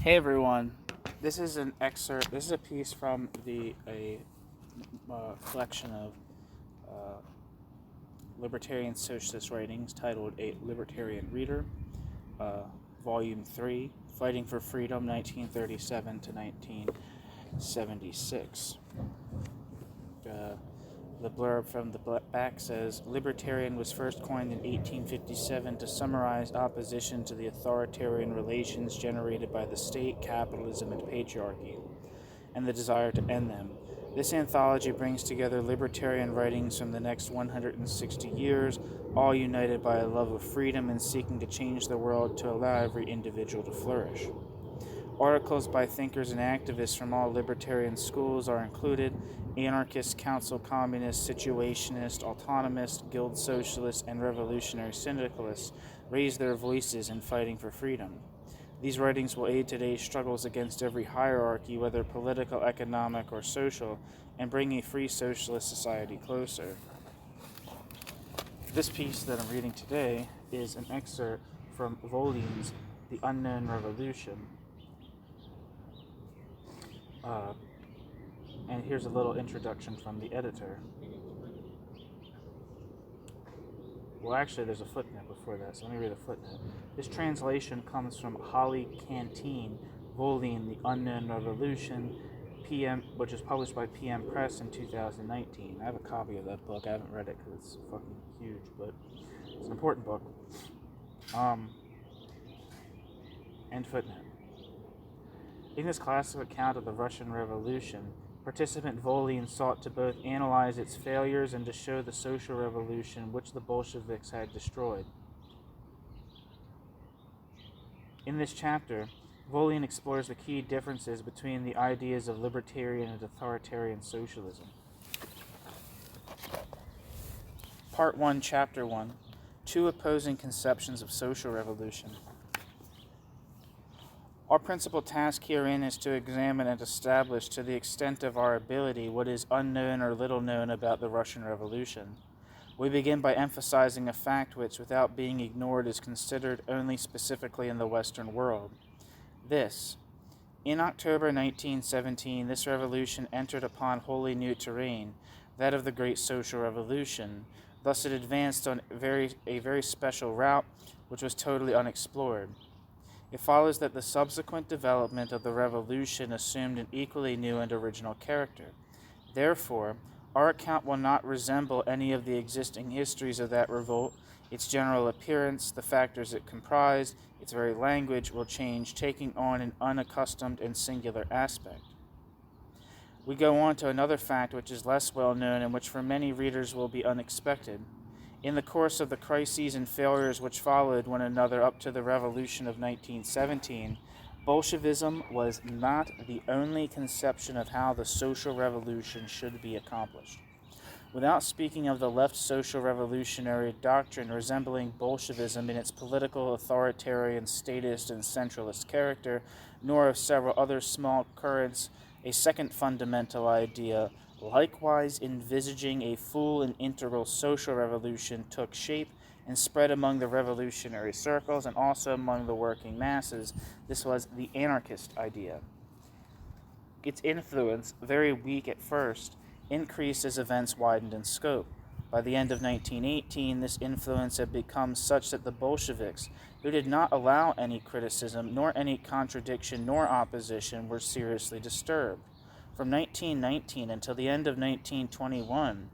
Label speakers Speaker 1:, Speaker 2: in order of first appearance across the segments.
Speaker 1: Hey everyone, this is an excerpt. This is a piece from a collection of libertarian socialist writings titled "A Libertarian Reader," Volume 3, Fighting for Freedom, 1937 to 1976. The blurb from the back says, "Libertarian was first coined in 1857 to summarize opposition to the authoritarian relations generated by the state, capitalism, and patriarchy, and the desire to end them. This anthology brings together libertarian writings from the next 160 years, all united by a love of freedom and seeking to change the world to allow every individual to flourish. Articles by thinkers and activists from all libertarian schools are included: anarchist, council communist, situationist, autonomist, guild socialist, and revolutionary syndicalists raise their voices in fighting for freedom. These writings will aid today's struggles against every hierarchy, whether political, economic, or social, and bring a free socialist society closer." This piece that I'm reading today is an excerpt from Voline's The Unknown Revolution. And here's a little introduction from the editor. Well, actually, there's a footnote before that, so let me read the footnote. This translation comes from Holly Canteen, Voline, The Unknown Revolution, PM, which is published by PM Press in 2019. I have a copy of that book. I haven't read it because it's fucking huge, but it's an important book. End footnote. In this classic account of the Russian Revolution, participant Voline sought to both analyze its failures and to show the social revolution which the Bolsheviks had destroyed. In this chapter, Voline explores the key differences between the ideas of libertarian and authoritarian socialism. Part 1, Chapter 1, Two Opposing Conceptions of Social Revolution. Our principal task herein is to examine and establish to the extent of our ability what is unknown or little known about the Russian Revolution. We begin by emphasizing a fact which, without being ignored, is considered only specifically in the Western world. This: in October 1917, this revolution entered upon wholly new terrain, that of the Great Social Revolution. Thus it advanced on a very special route which was totally unexplored. It follows that the subsequent development of the revolution assumed an equally new and original character. Therefore, our account will not resemble any of the existing histories of that revolt. Its general appearance, the factors it comprised, its very language will change, taking on an unaccustomed and singular aspect. We go on to another fact which is less well known and which for many readers will be unexpected. In the course of the crises and failures which followed one another up to the revolution of 1917, Bolshevism was not the only conception of how the social revolution should be accomplished. Without speaking of the left social revolutionary doctrine resembling Bolshevism in its political, authoritarian, statist, and centralist character, nor of several other small currents, a second fundamental idea, likewise envisaging a full and integral social revolution, took shape and spread among the revolutionary circles and also among the working masses. This was the anarchist idea. Its influence, very weak at first, increased as events widened in scope. By the end of 1918, this influence had become such that the Bolsheviks, who did not allow any criticism, nor any contradiction, nor opposition, were seriously disturbed. From 1919 until the end of 1921,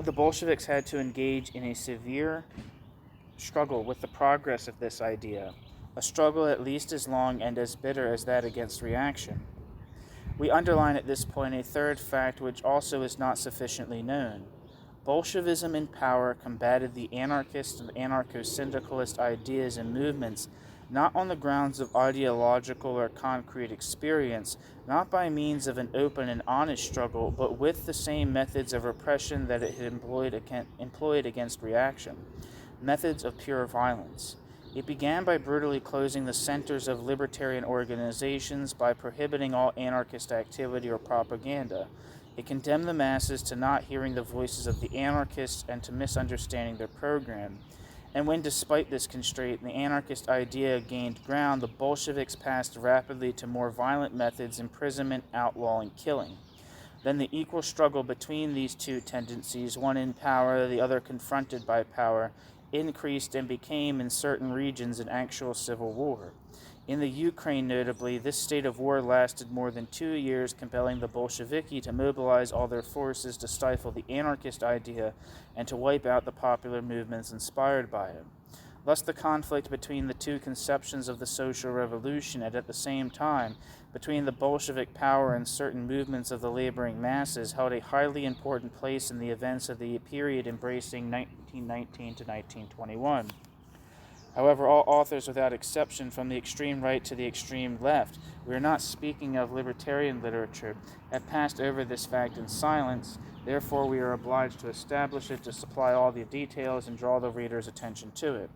Speaker 1: the Bolsheviks had to engage in a severe struggle with the progress of this idea, a struggle at least as long and as bitter as that against reaction. We underline at this point a third fact which also is not sufficiently known. Bolshevism in power combated the anarchist and anarcho-syndicalist ideas and movements not on the grounds of ideological or concrete experience, not by means of an open and honest struggle, but with the same methods of repression that it had employed against reaction, methods of pure violence. It began by brutally closing the centers of libertarian organizations, by prohibiting all anarchist activity or propaganda. It condemned the masses to not hearing the voices of the anarchists and to misunderstanding their program. And when, despite this constraint, the anarchist idea gained ground, the Bolsheviks passed rapidly to more violent methods: imprisonment, outlawing, killing. Then the equal struggle between these two tendencies, one in power, the other confronted by power, increased and became, in certain regions, an actual civil war. In the Ukraine, notably, this state of war lasted more than 2 years, compelling the Bolsheviki to mobilize all their forces to stifle the anarchist idea and to wipe out the popular movements inspired by it. Thus, the conflict between the two conceptions of the social revolution, and at the same time between the Bolshevik power and certain movements of the laboring masses, held a highly important place in the events of the period embracing 1919 to 1921. However, all authors without exception, from the extreme right to the extreme left, we are not speaking of libertarian literature, have passed over this fact in silence. Therefore, we are obliged to establish it, to supply all the details, and draw the reader's attention to it.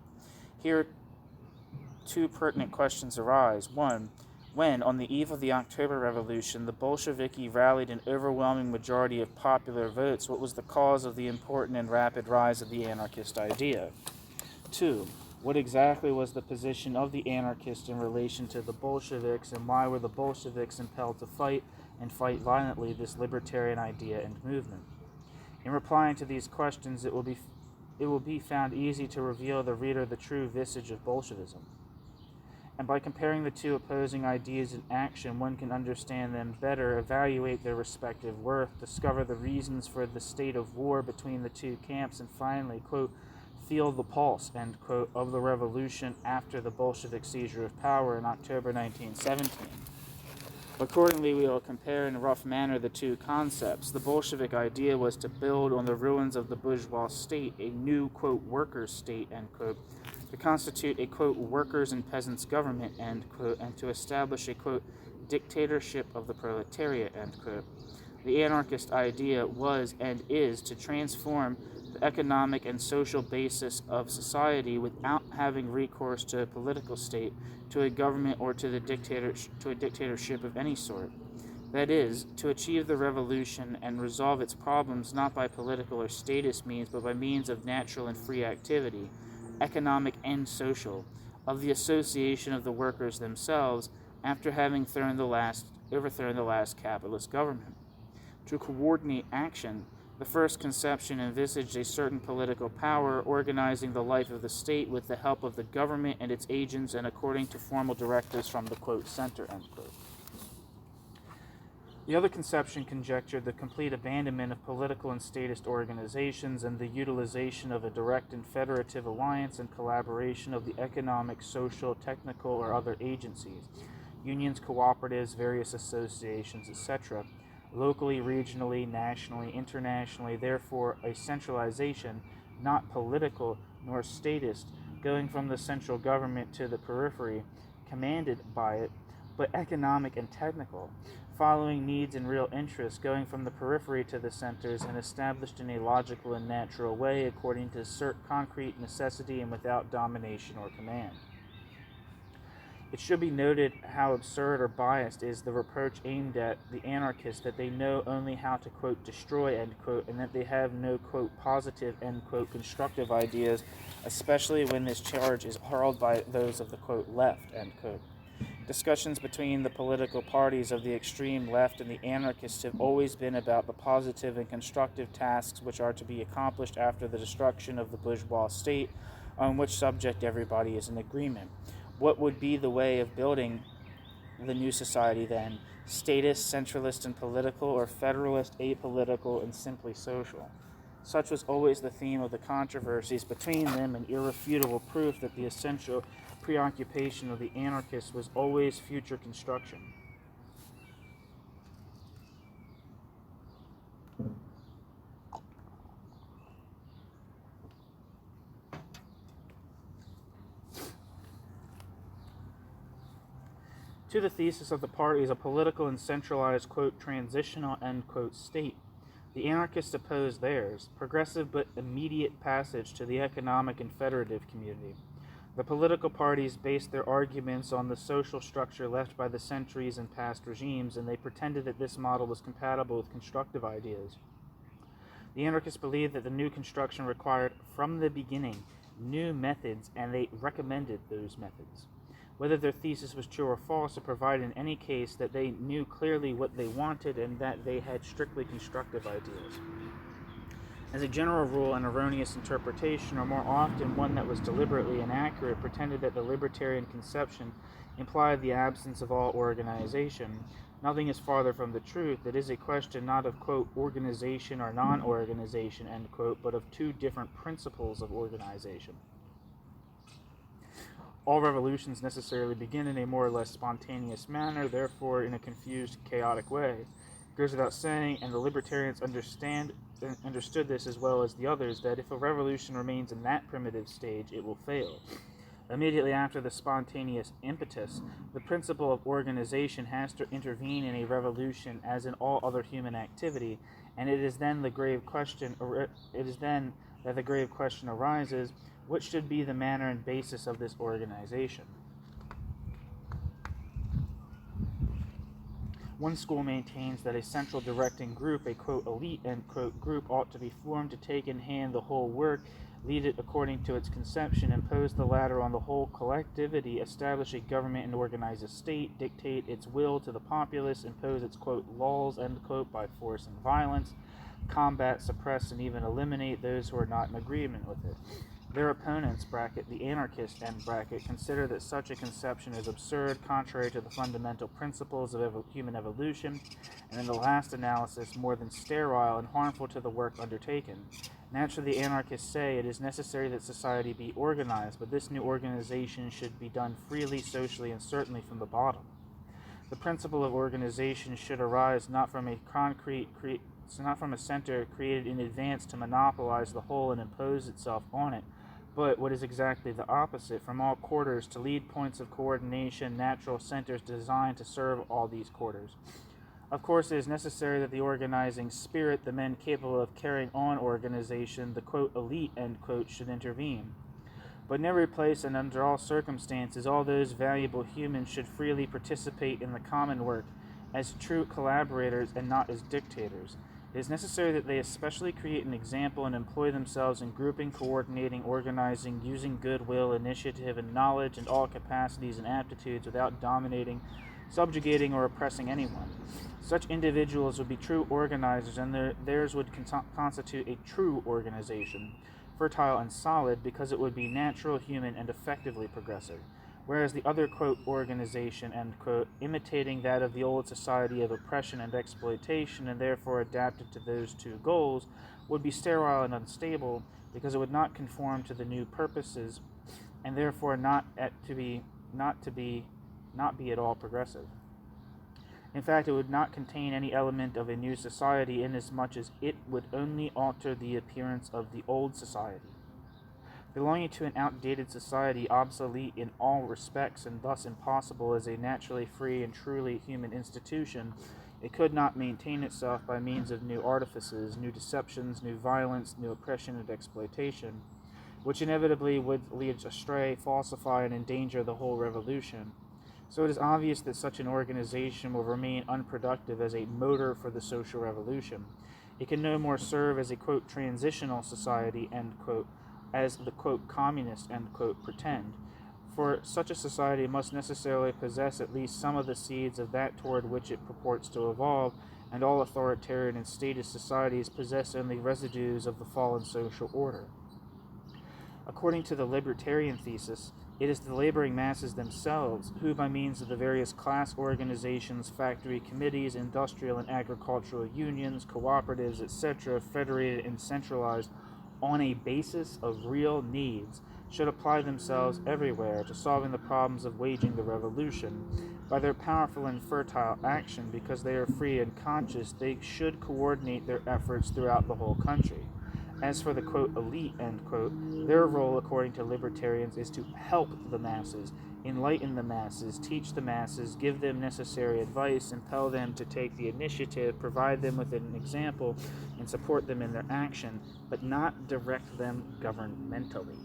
Speaker 1: Here, two pertinent questions arise. One, when, on the eve of the October Revolution, the Bolsheviki rallied an overwhelming majority of popular votes, what was the cause of the important and rapid rise of the anarchist idea? Two, what exactly was the position of the anarchists in relation to the Bolsheviks, and why were the Bolsheviks impelled to fight, and fight violently, this libertarian idea and movement? In replying to these questions, it will be found easy to reveal the reader the true visage of Bolshevism. And by comparing the two opposing ideas in action, one can understand them better, evaluate their respective worth, discover the reasons for the state of war between the two camps, and finally, quote, feel the pulse, end quote, of the revolution after the Bolshevik seizure of power in October 1917. Accordingly, we will compare in a rough manner the two concepts. The Bolshevik idea was to build on the ruins of the bourgeois state a new, quote, workers' state, end quote, to constitute a, quote, workers' and peasants' government, end quote, and to establish a, quote, dictatorship of the proletariat, end quote. The anarchist idea was and is to transform the economic and social basis of society without having recourse to a political state, to a government, or to a dictatorship of any sort. That is, to achieve the revolution and resolve its problems not by political or statist means, but by means of natural and free activity, economic and social, of the association of the workers themselves, after having overthrown the last capitalist government. To coordinate action, the first conception envisaged a certain political power organizing the life of the state with the help of the government and its agents, and according to formal directives from the, quote, center, end quote. The other conception conjectured the complete abandonment of political and statist organizations and the utilization of a direct and federative alliance and collaboration of the economic, social, technical, or other agencies, unions, cooperatives, various associations, etc., locally, regionally, nationally, internationally, therefore a centralization, not political nor statist, going from the central government to the periphery, commanded by it, but economic and technical, following needs and real interests, going from the periphery to the centers, and established in a logical and natural way according to concrete necessity and without domination or command. It should be noted how absurd or biased is the reproach aimed at the anarchists that they know only how to, quote, destroy, end quote, and that they have no, quote, positive, end quote, constructive ideas, especially when this charge is hurled by those of the, quote, left, end quote. Discussions between the political parties of the extreme left and the anarchists have always been about the positive and constructive tasks which are to be accomplished after the destruction of the bourgeois state, on which subject everybody is in agreement. What would be the way of building the new society then? Statist, centralist, and political, or federalist, apolitical, and simply social? Such was always the theme of the controversies between them, and irrefutable proof that the essential preoccupation of the anarchists was always future construction. To the thesis of the parties, a political and centralized, quote, transitional, end quote, state, the anarchists opposed theirs, progressive but immediate passage to the economic and federative community. The political parties based their arguments on the social structure left by the centuries and past regimes, and they pretended that this model was compatible with constructive ideas. The anarchists believed that the new construction required, from the beginning, new methods, and they recommended those methods. Whether their thesis was true or false, it provided in any case that they knew clearly what they wanted and that they had strictly constructive ideas. As a general rule, an erroneous interpretation, or more often one that was deliberately inaccurate, pretended that the libertarian conception implied the absence of all organization. Nothing is farther from the truth. It is a question not of, quote, organization or non-organization, end quote, but of two different principles of organization. All revolutions necessarily begin in a more or less spontaneous manner, therefore in a confused, chaotic way. It goes without saying, and the libertarians understood this as well as the others, that if a revolution remains in that primitive stage, it will fail. Immediately after the spontaneous impetus, the principle of organization has to intervene in a revolution as in all other human activity, and it is then that the grave question arises: what should be the manner and basis of this organization? One school maintains that a central directing group, a quote elite end quote group, ought to be formed to take in hand the whole work, lead it according to its conception, impose the latter on the whole collectivity, establish a government and organize a state, dictate its will to the populace, impose its quote laws end quote by force and violence, combat, suppress, and even eliminate those who are not in agreement with it. Their opponents, bracket, the anarchist, end bracket, consider that such a conception is absurd, contrary to the fundamental principles of human evolution, and in the last analysis, more than sterile and harmful to the work undertaken. Naturally, the anarchists say it is necessary that society be organized, but this new organization should be done freely, socially, and certainly from the bottom. The principle of organization should arise not from a center created in advance to monopolize the whole and impose itself on it, but what is exactly the opposite, from all quarters to lead points of coordination, natural centers designed to serve all these quarters. Of course, it is necessary that the organizing spirit, the men capable of carrying on organization, the quote elite end quote, should intervene. But in every place and under all circumstances, all those valuable humans should freely participate in the common work as true collaborators and not as dictators. It is necessary that they especially create an example and employ themselves in grouping, coordinating, organizing, using goodwill, initiative, and knowledge and all capacities and aptitudes without dominating, subjugating, or oppressing anyone. Such individuals would be true organizers, and theirs would constitute a true organization, fertile and solid, because it would be natural, human, and effectively progressive. Whereas the other, quote, organization, end quote, imitating that of the old society of oppression and exploitation, and therefore adapted to those two goals, would be sterile and unstable, because it would not conform to the new purposes, and therefore not be at all progressive. In fact, it would not contain any element of a new society, inasmuch as it would only alter the appearance of the old society. Belonging to an outdated society, obsolete in all respects and thus impossible as a naturally free and truly human institution, it could not maintain itself by means of new artifices, new deceptions, new violence, new oppression and exploitation, which inevitably would lead astray, falsify, and endanger the whole revolution. So it is obvious that such an organization will remain unproductive as a motor for the social revolution. It can no more serve as a, quote, transitional society, end quote, as the, quote, communists, end quote, pretend. For such a society must necessarily possess at least some of the seeds of that toward which it purports to evolve, and all authoritarian and statist societies possess only residues of the fallen social order. According to the libertarian thesis, it is the laboring masses themselves who, by means of the various class organizations, factory committees, industrial and agricultural unions, cooperatives, etc., federated and centralized on a basis of real needs, should apply themselves everywhere to solving the problems of waging the revolution. By their powerful and fertile action, because they are free and conscious, they should coordinate their efforts throughout the whole country. As for the, quote, elite, end quote, their role, according to libertarians, is to help the masses, enlighten the masses, teach the masses, give them necessary advice, impel them to take the initiative, provide them with an example, and support them in their action, but not direct them governmentally.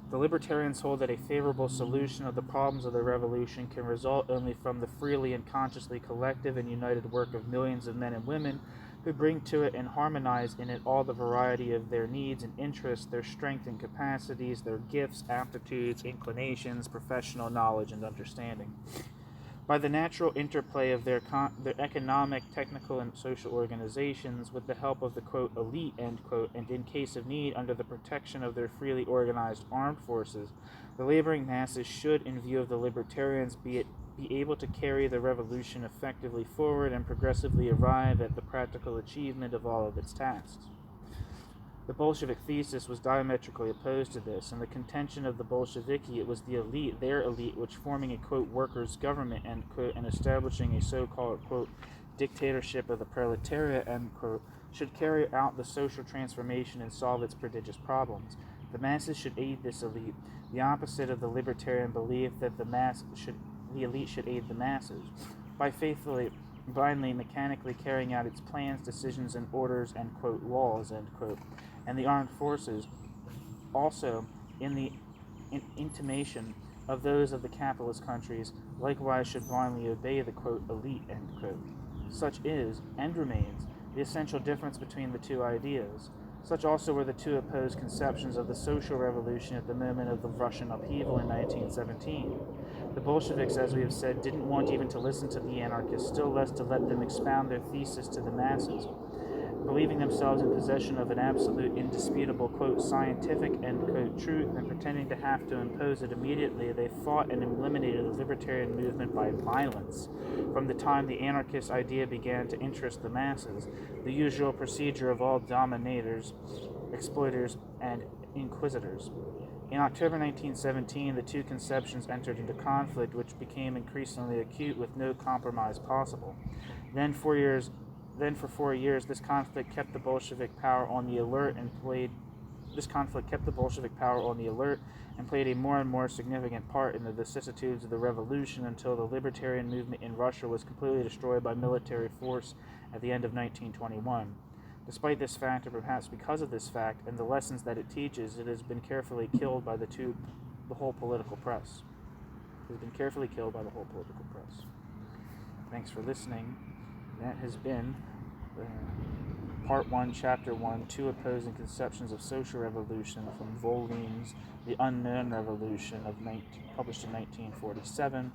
Speaker 1: The libertarians hold that a favorable solution of the problems of the revolution can result only from the freely and consciously collective and united work of millions of men and women who bring to it and harmonize in it all the variety of their needs and interests, their strength and capacities, their gifts, aptitudes, inclinations, professional knowledge, and understanding. By the natural interplay of their economic, technical, and social organizations, with the help of the, quote, elite, end quote, and in case of need, under the protection of their freely organized armed forces, the laboring masses should, in view of the libertarians, be able to carry the revolution effectively forward and progressively arrive at the practical achievement of all of its tasks. The Bolshevik thesis was diametrically opposed to this. In the contention of the Bolsheviki, it was the elite, their elite, which forming a, quote, workers' government, end quote, and establishing a so-called, quote, dictatorship of the proletariat, end quote, should carry out the social transformation and solve its prodigious problems. The masses should aid this elite, the opposite of the libertarian belief that the elite should aid the masses, by faithfully, blindly, mechanically carrying out its plans, decisions, and orders, and, quote, laws, end quote. And the armed forces, also in the intimation of those of the capitalist countries, likewise should blindly obey the, quote, elite, end quote. Such is, and remains, the essential difference between the two ideas. Such also were the two opposed conceptions of the social revolution at the moment of the Russian upheaval in 1917. The Bolsheviks, as we have said, didn't want even to listen to the anarchists, still less to let them expound their thesis to the masses. Believing themselves in possession of an absolute, indisputable, quote, scientific, end quote, truth, and pretending to have to impose it immediately, they fought and eliminated the libertarian movement by violence. From the time the anarchist idea began to interest the masses, the usual procedure of all dominators, exploiters, and inquisitors. In October 1917, the two conceptions entered into conflict, which became increasingly acute with no compromise possible. Then for 4 years, this conflict kept the Bolshevik power on the alert and played a more and more significant part in the vicissitudes of the revolution until the libertarian movement in Russia was completely destroyed by military force at the end of 1921. Despite this fact, or perhaps because of this fact, and the lessons that it teaches, it has been carefully killed by the whole political press. It has been carefully killed by the whole political press. Thanks for listening. That has been Part 1, Chapter 1, Two Opposing Conceptions of Social Revolution from Voline's The Unknown Revolution, published in 1947,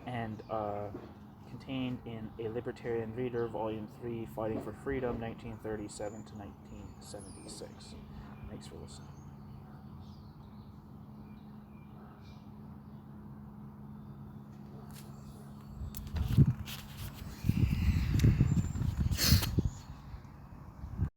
Speaker 1: and contained in A Libertarian Reader, Volume 3, Fighting for Freedom, 1937 to 1976. Thanks for listening.